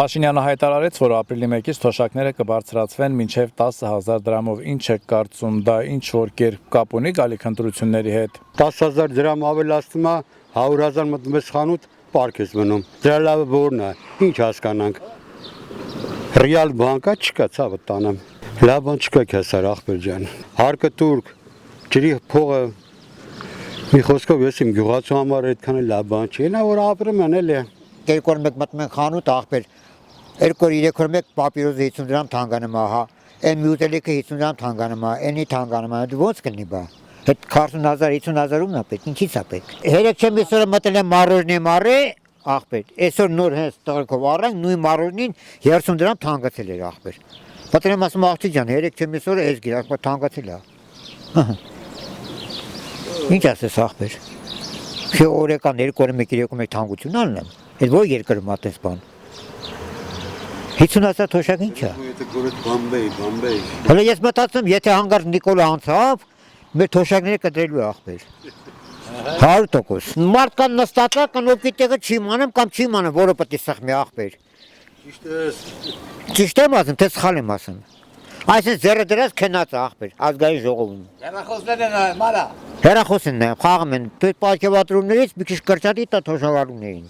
Փաշինյանը հայտարարեց, որ ապրիլի 1-ից թոշակները կբարձրացվեն մինչև 10,000 դրամով։ Ինչ եք կարծում, դա ինչ որ կերպ կապ ունի գալիք ընտրությունների հետ։ 10,000 դրամ ավելացնում է, 100,000 մտնում ես խանութ, պարկ ես մնում։ Դրա լավը որն է, ինչ հասկանանք։ Ռեալ բանկա չկա, ցավը տանեմ։ Լավ բան չկա քեսար ախպեր ջան։ Հարկը турք, ջրի փողը մի խոսքով ես իմ գյուղացու համար այդքան լավ բան չի, նա որ ապրում են էլի։ Երկու օր մեկ մտնում են խանութ ախպեր, 2 օր 3 օր մեկ պապիրոզը 50 դրամ թանկանում է, հա, այն մյուտելիքը 50 դրամ թանկանում է, այնի թանկանում է, ոնց կլինի բա։ Այդ 40,000, 50,000 ումն է պետք, ինչի՞ց է պետք։ Երեք չեմ այսօր մտել եմ մարոժնի մարե, ախպեր, այսօր նոր հենց տղերքով առանք, նույն մարոժնին 30 դրամ թանկացել էր ախպեր։ Պատրեմ ասում աղջի ջան, երեք չեմ այսօր էս գիրակ թանկացել է։ Ինչ ասես ախպեր։ Չէ օրեկան 2 օրը 1-3 թանկություն անեմ։ Այդ որ երկրում ատես բան։ 50,000 թոշակ ինչ է։ Բամբեյ։ Հələ ես մտածում, եթե հանգարց Նիկոլը անցավ, մեր թոշակները կտրելու ախպեր։ 100%։ Մարդկան նստածա կնոպի տեղը չի մանեմ կամ չի մանեմ, որը պետք է սխմի ախպեր։ Ճիշտ եմ ասում, թե սխալ եմ ասում։ Այսինքն ձեռը դրած քնած ախպեր, ազգային ժողովում։ Հեռախոսներն են, մարա։ Հեռախոսն է, խաղում են, դու այդ պատկերատրումներից մի քիչ կրճատի տա թոշակառուներին։